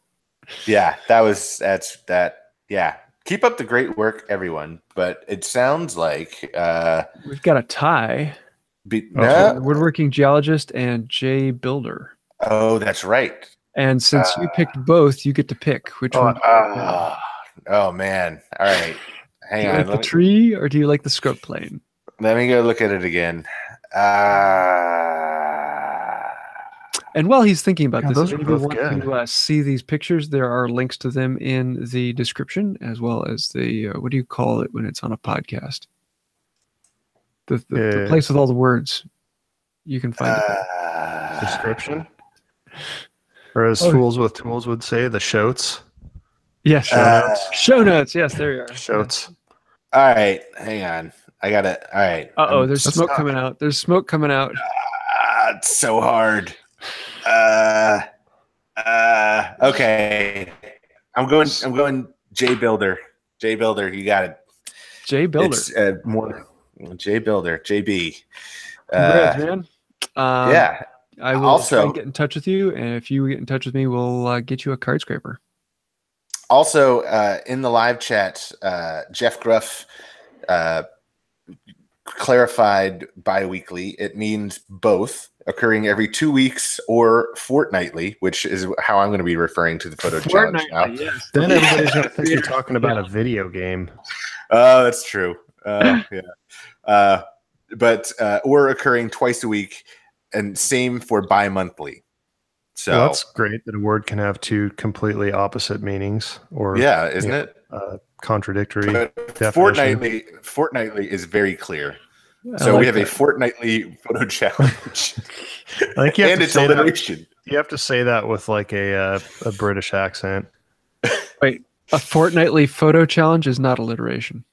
yeah, yeah. Keep up the great work, everyone. But it sounds like we've got a tie. Woodworking geologist and J Builder. Oh, that's right. And since you picked both, you get to pick which one. Oh man! All right. Hang on. Do you like the tree or do you like the scrub plane? Let me go look at it again. And while he's thinking about this, if you want good. to see these pictures, there are links to them in the description, as well as the what do you call it when it's on a podcast? The place with all the words. You can find it there. Description. Or as Fools with Tools would say, the shoats. Yes, show notes. Show notes. Yes, there you are. Shoats. All right, hang on. I got it. All right. There's smoke coming out. There's smoke coming out. It's so hard. Okay. I'm going J Builder. J Builder, you got it. J Builder. It's more J Builder, JB. Congrats, man. Yeah. I will also try and get in touch with you, and if you get in touch with me, we'll get you a card scraper. Also, in the live chat, Jeff Gruff clarified bi-weekly. It means both, occurring every 2 weeks or fortnightly, which is how I'm going to be referring to the photo challenge now. Yes. Then everybody's going to think you're talking about a video game. Oh, that's true. Yeah. But or occurring twice a week, and same for bi-monthly. So well, that's great that a word can have two completely opposite meanings, or yeah, isn't it? Contradictory. But fortnightly is very clear. So we have a fortnightly photo challenge. I think you have and to it's say alliteration. that, you have to say that with like a British accent. Wait, a fortnightly photo challenge is not alliteration.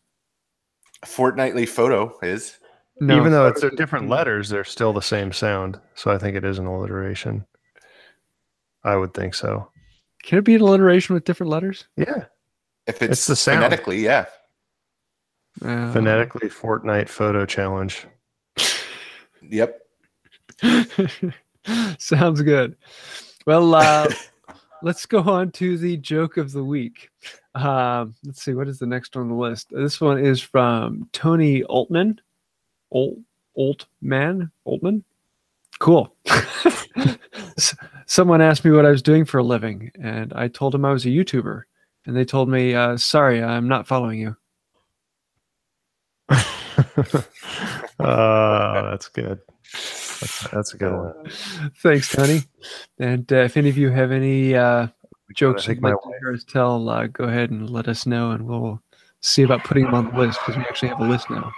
A fortnightly photo is. No, even though they're different letters, they're still the same sound. So I think it is an alliteration. I would think so. Can it be an alliteration with different letters? Yeah. If it's the sound. phonetically, yeah. Phonetically Fortnite photo challenge. Yep. Sounds good. Well, let's go on to the joke of the week. Let's see, what is the next on the list? This one is from Tony Altman. Altman? Cool. Someone asked me what I was doing for a living, and I told him I was a YouTuber. And they told me, sorry, I'm not following you. That's good. That's a good one. Thanks, Tony. And if any of you have any jokes you'd like to hear us tell, go ahead and let us know, and we'll see about putting them on the list, because we actually have a list now.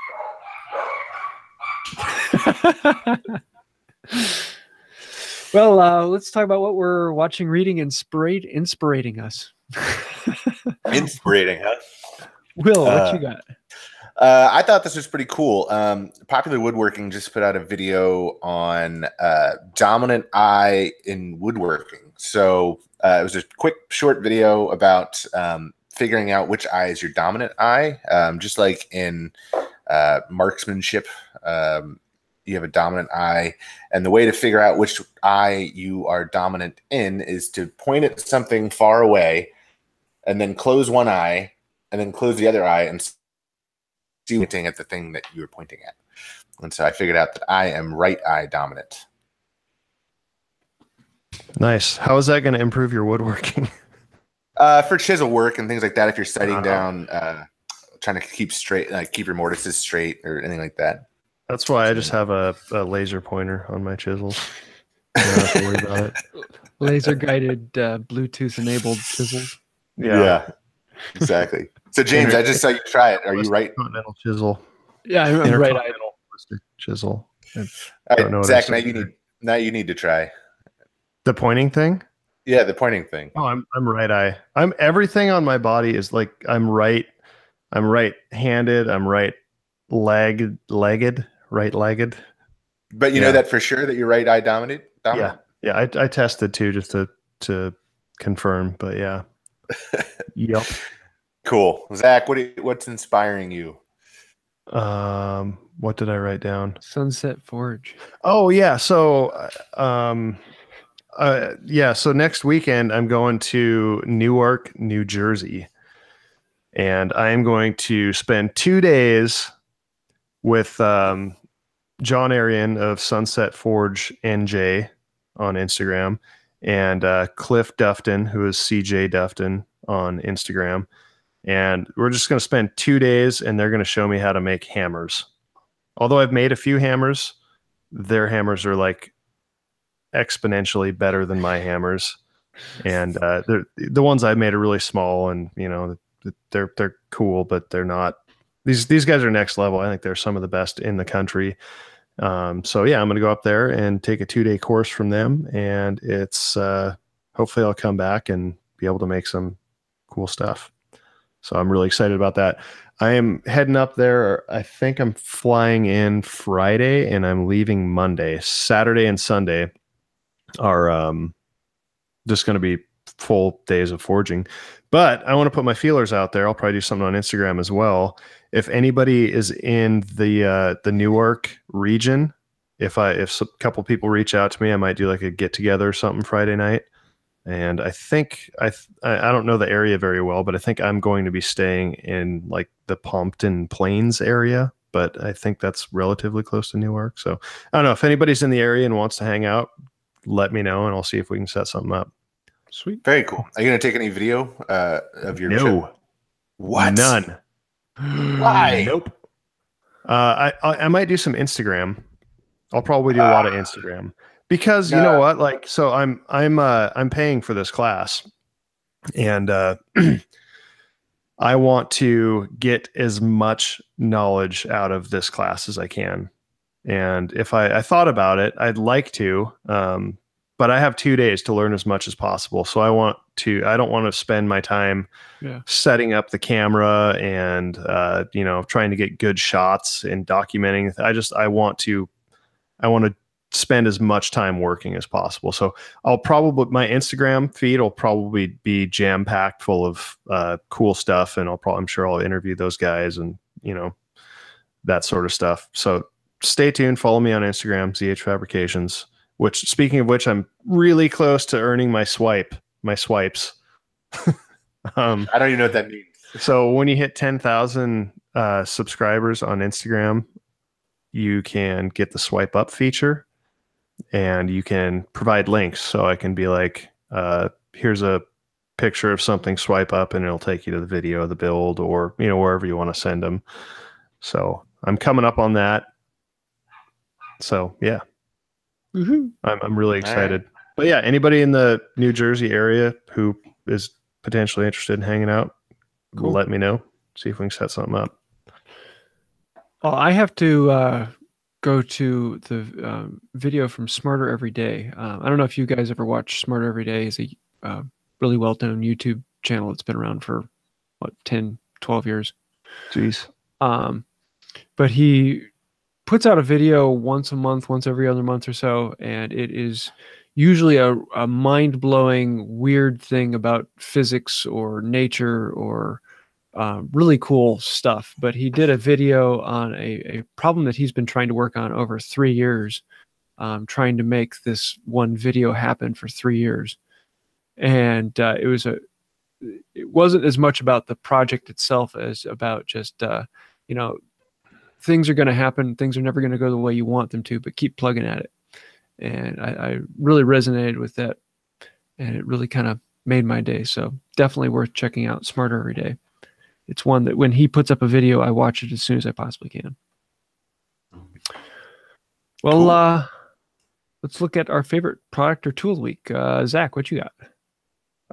Well, let's talk about what we're watching, reading, and inspirating us. Inspirating, huh? Will, what you got? I thought this was pretty cool. Popular Woodworking just put out a video on dominant eye in woodworking. So it was a quick, short video about figuring out which eye is your dominant eye. Just like in marksmanship, you have a dominant eye. And the way to figure out which eye you are dominant in is to point at something far away and then close one eye and then close the other eye and see pointing at the thing that you were pointing at. And so I figured out that I am right eye dominant. Nice. How is that going to improve your woodworking? For chisel work and things like that, if you're sighting down, trying to keep straight, like keep your mortises straight or anything like that. That's why I just have a laser pointer on my chisels. You don't have to worry about it. Laser guided, Bluetooth enabled chisels. Yeah, exactly. So James, I just saw you try it. Are you right? Continental chisel. Yeah, I'm right eye. Chisel. All right, Zach, now you need to try the pointing thing. Yeah, the pointing thing. Oh, I'm right eye. I'm everything on my body is like I'm right-handed. I'm right-legged. But you know that for sure that you're right eye dominant. Yeah. I tested too just to confirm. But yeah. Yep. Cool, Zach. What's inspiring you? What did I write down? Sunset Forge. Oh yeah. So, so next weekend I'm going to Newark, New Jersey, and I am going to spend 2 days with John Arian of Sunset Forge NJ on Instagram, and Cliff Dufton, who is CJ Dufton on Instagram. And we're just going to spend 2 days, and they're going to show me how to make hammers. Although I've made a few hammers, their hammers are like exponentially better than my hammers. And the ones I've made are really small, and you know they're cool, but they're not. These guys are next level. I think they're some of the best in the country. So yeah, I'm going to go up there and take a 2-day course from them, and it's hopefully I'll come back and be able to make some cool stuff. So I'm really excited about that. I am heading up there. I think I'm flying in Friday and I'm leaving Monday. Saturday and Sunday are just going to be full days of forging. But I want to put my feelers out there. I'll probably do something on Instagram as well. If anybody is in the Newark region, if a couple people reach out to me, I might do like a get together or something Friday night. And I think I don't know the area very well, but I think I'm going to be staying in like the Pompton Plains area. but I think that's relatively close to Newark. So I don't know if anybody's in the area and wants to hang out, let me know and I'll see if we can set something up. Sweet. Very cool. Are you going to take any video of your No. trip? What? None. Why? Nope. I might do some Instagram. I'll probably do a lot of Instagram because you know what? Like, so I'm paying for this class, and I want to get as much knowledge out of this class as I can. And if I thought about it, I'd like to, but I have 2 days to learn as much as possible. So I don't want to spend my time setting up the camera and, trying to get good shots and documenting. I want to spend as much time working as possible. So my Instagram feed will probably be jam packed full of cool stuff. And I'm sure I'll interview those guys and, that sort of stuff. So stay tuned. Follow me on Instagram, ZH Fabrications, which, speaking of which, I'm really close to earning my swipes. I don't even know what that means. So when you hit 10,000 subscribers on Instagram, you can get the swipe up feature and you can provide links. So I can be like, here's a picture of something, swipe up and it'll take you to the video of the build or, wherever you want to send them. So I'm coming up on that. So yeah, I'm really excited. Right. But yeah, anybody in the New Jersey area who is potentially interested in hanging out, let me know. See if we can set something up. Well, I have to go to the video from Smarter Every Day. I don't know if you guys ever watch Smarter Every Day. It's a really well-known YouTube channel that's been around for 10, 12 years. Jeez. But he puts out a video once a month, once every other month or so, and it is usually a mind-blowing, weird thing about physics or nature or really cool stuff. But he did a video on a problem that he's been trying to work on over 3 years, trying to make this one video happen for 3 years. And it wasn't as much about the project itself as about just, things are going to happen. Things are never going to go the way you want them to, but keep plugging at it. And I really resonated with that. And it really kind of made my day. So definitely worth checking out. Smarter Every Day. It's one that when he puts up a video, I watch it as soon as I possibly can. Well, cool. Let's look at our favorite product or tool of the week. Zach, what you got?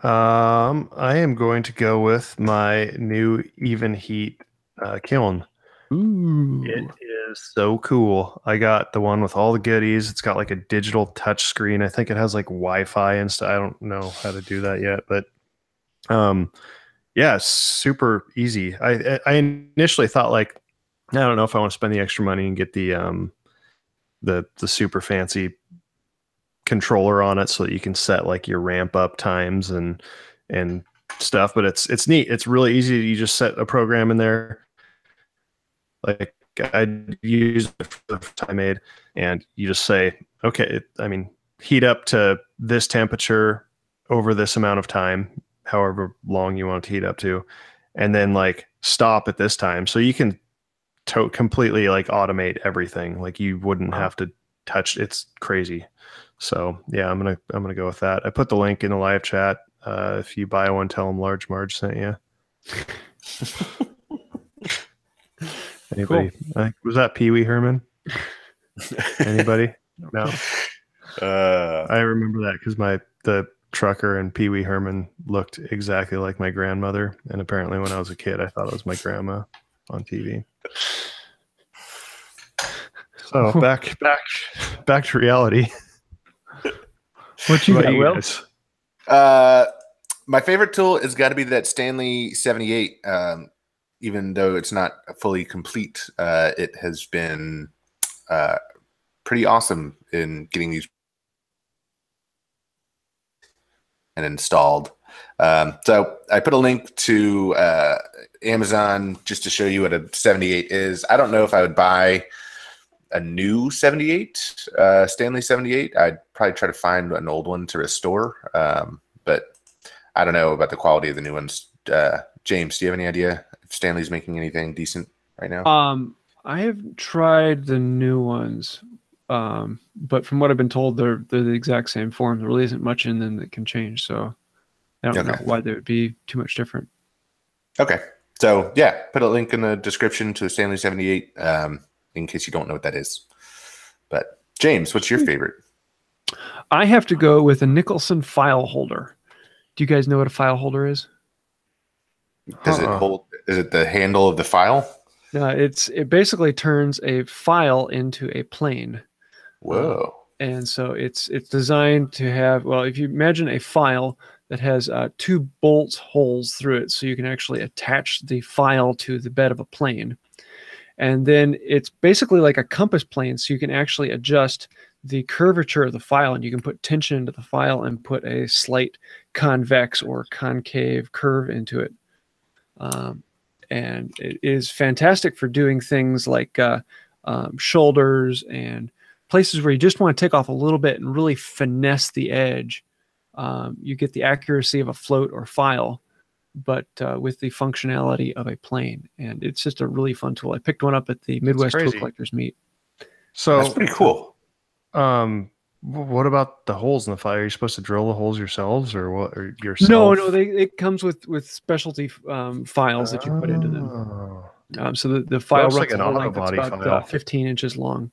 I am going to go with my new Even Heat kiln. Ooh. It is so cool. I got the one with all the goodies. It's got like a digital touch screen. I think it has like Wi-Fi and stuff. I don't know how to do that yet, but yeah, super easy. I initially thought like, I don't know if I want to spend the extra money and get the super fancy controller on it so that you can set like your ramp up times and stuff, but it's neat. It's really easy. You just set a program in there. Like I use it for the time made, and you just say, okay, heat up to this temperature over this amount of time, however long you want it to heat up to, and then like stop at this time. So you can completely like automate everything. Like you wouldn't have to touch. It's crazy. So yeah, I'm gonna go with that. I put the link in the live chat. If you buy one, tell them Large Marge sent you. Anybody? Cool. Was that Pee Wee Herman? Anybody? No. I remember that because the trucker and Pee Wee Herman looked exactly like my grandmother, and apparently when I was a kid, I thought it was my grandma on TV. So back to reality. What you got, Will? My favorite tool has got to be that Stanley 78. Even though it's not fully complete, it has been pretty awesome in getting these and installed. So I put a link to Amazon just to show you what a 78 is. I don't know if I would buy a new 78, Stanley 78. I'd probably try to find an old one to restore, but I don't know about the quality of the new ones. James, do you have any idea if Stanley's making anything decent right now? I have tried the new ones, but from what I've been told, they're the exact same form. There really isn't much in them that can change, so I don't know why they would be too much different. Okay. So, yeah, put a link in the description to the Stanley 78 in case you don't know what that is. But, James, what's your favorite? I have to go with a Nicholson file holder. Do you guys know what a file holder is? Does it hold? Is it the handle of the file? No, it basically turns a file into a plane. Whoa. And so it's designed to have, well, if you imagine a file that has 2 bolt holes through it, so you can actually attach the file to the bed of a plane. And then it's basically like a compass plane, so you can actually adjust the curvature of the file, and you can put tension into the file and put a slight convex or concave curve into it. And it is fantastic for doing things like shoulders and places where you just want to take off a little bit and really finesse the edge. You get the accuracy of a float or file, but with the functionality of a plane. And it's just a really fun tool. I picked one up at the Midwest Tool Collectors Meet. So that's pretty cool. What about the holes in the file? Are you supposed to drill the holes yourselves or what? Or yourself? No, it comes with specialty files that you put into them. So the file runs like an auto body about file. 15 inches long.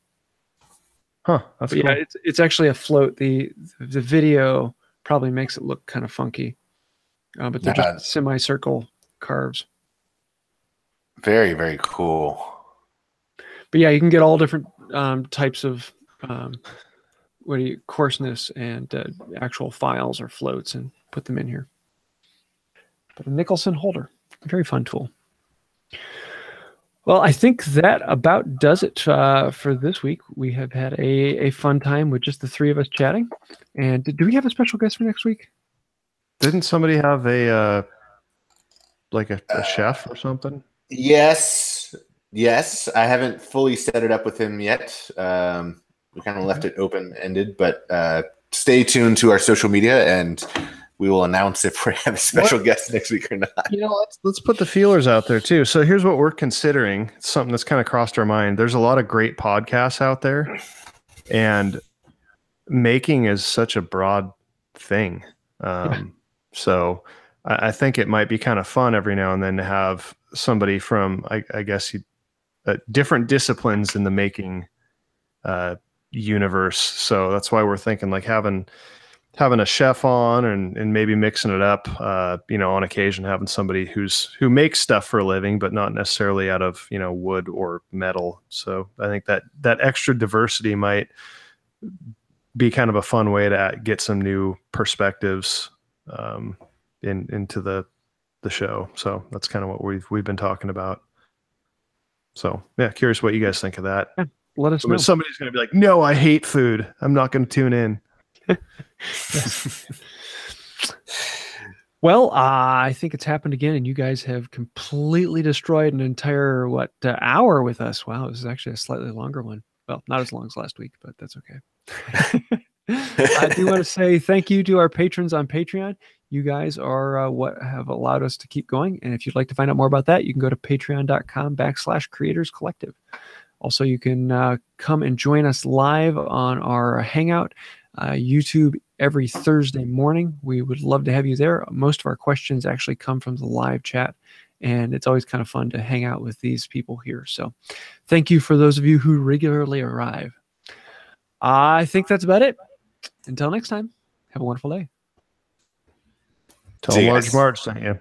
Huh. That's cool. Yeah, it's actually a float. The video probably makes it look kind of funky, but they're just semicircle carves. Very, very cool. But yeah, you can get all different types of coarseness and actual files or floats and put them in here. But a Nicholson holder, very fun tool. Well, I think that about does it for this week. We have had a fun time with just the 3 of us chatting. And do we have a special guest for next week? Didn't somebody have a chef or something? Yes. I haven't fully set it up with him yet. We kind of left it open-ended, but stay tuned to our social media, and we will announce if we have a special guest next week or not. Let's put the feelers out there too. So here's what we're considering. It's something that's kind of crossed our mind. There's a lot of great podcasts out there, and making is such a broad thing. So I think it might be kind of fun every now and then to have somebody from, I guess, different disciplines in the making universe. So that's why we're thinking like having a chef on and maybe mixing it up, on occasion, having somebody who makes stuff for a living, but not necessarily out of, wood or metal. So I think that extra diversity might be kind of a fun way to get some new perspectives into the show. So that's kind of what we've been talking about. So yeah, curious what you guys think of that. Yeah, let us know. Somebody's going to be like, no, I hate food. I'm not going to tune in. Well, I think it's happened again, and you guys have completely destroyed an entire hour with us. Wow, this is actually a slightly longer one. Well, not as long as last week, but that's okay. I do want to say thank you to our patrons on Patreon. You guys are what have allowed us to keep going. And if you'd like to find out more about that, you can go to patreon.com/Creators Collective. Also, you can come and join us live on our Hangout YouTube every Thursday morning. We would love to have you there. Most of our questions actually come from the live chat, and it's always kind of fun to hang out with these people here. So thank you for those of you who regularly arrive. I think that's about it. Until next time, have a wonderful day. Tell Large Marge sent you.